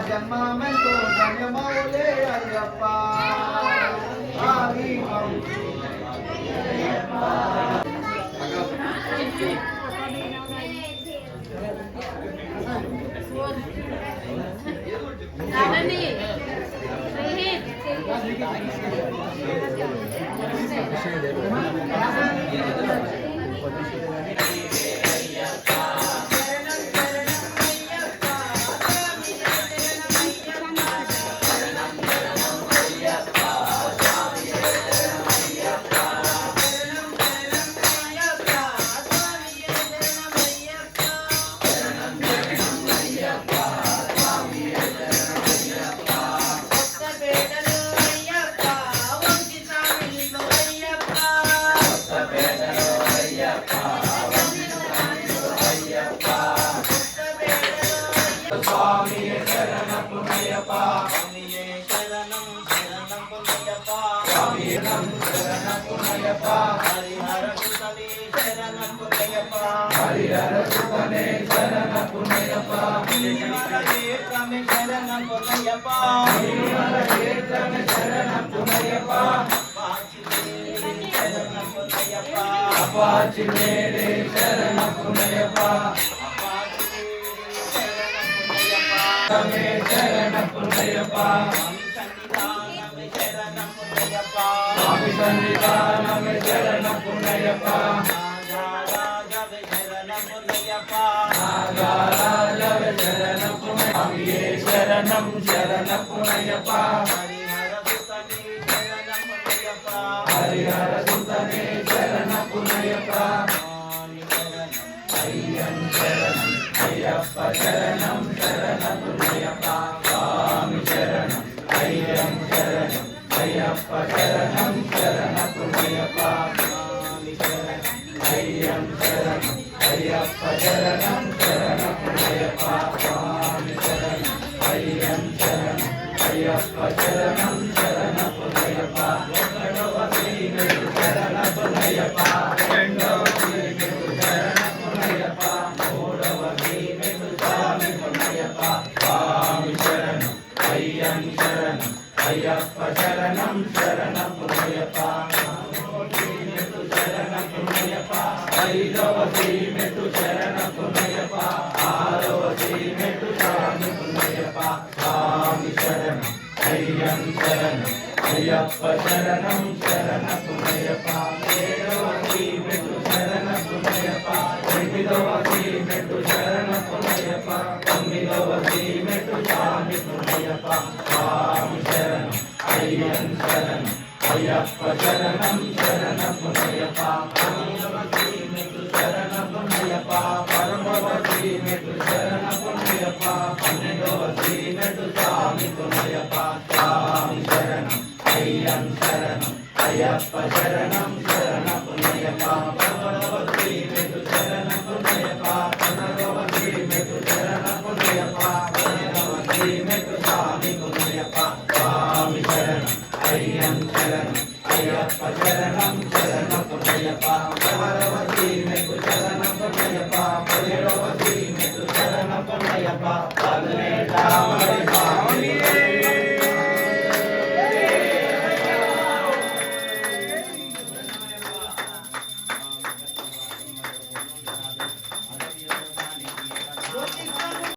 జన్మమెంతో ధన్యమౌలే అయ్యప్ప శరణం శరణపునయప హరిహర సుతనే శరణపునయప అయ్యం శరణం అయ్యప్ప శరణం శరణపునయప స్వామి శరణం అయ్యం శరణం అయ్యప్ప శరణం శరణపునయప అయ్యం శరణం అయ్యప్ప శరణం శరణమయ్యప్ప స్వామి శరణం అయ్యం శరణం అయ్యప్ప శరణం శరణమయ్యప్ప ఒకటవ శ్రీమెట్టు శరణమయ్యప్ప రెండవ శ్రీమెట్టు శరణమయ్యప్ప మూడవ శ్రీమెట్టు స్వామిమయ్యప్ప స్వామి శరణం అయ్యం శరణం అయ్యప్ప శరణం శరణమయ్యప్ప ఐదవ శ్రీమెట్టు శరణమయ్యప్ప ఆరవ శ్రీమెట్టు స్వామిమయ్యప్ప స్వామి శరణం అయ్యం శరణం అయ్యప్ప శరణం శరణమయ్యప్ప ఏడవ శ్రీమెట్టు శరణమయ్యప్ప ఎనిమిదవ శ్రీమెట్టు శరణమయ్యప్ప తొమ్మిదవ శ్రీమెట్టు స్వామిమయ్యప్ప స్వామి శరణం అయ్యం శరణం అయ్యప్ప శరణం శరణమయ్యప్ప శరణమయ్యప్ప పరమవ శ్రీమెట్టు శరణమయ్యప్ప పన్నెండవ శ్రీమెట్టు స్వామిమయ్యప్ప స్వామి శరణం అయ్యం శరణం అయ్యప్ప శరణం శరణమయ్యప్ప పదవ శ్రీమెట్టు శరణమయ్యప్ప పన్నెండవ శ్రీమెట్టు శరణమయ్యప్ప పన్నెండవ శ్రీమెట్టు స్వామిమయ్యప్ప స్వామి శరణం అయ్యం శరణం అయ్యప్ప శరణం శరణమయ్యప్ప పదవ శ్రీమెట్టు శరణమయ్యప్ప పదిహేడవ శ్రీమెట్టు శరణమయ్యప్ప 18వ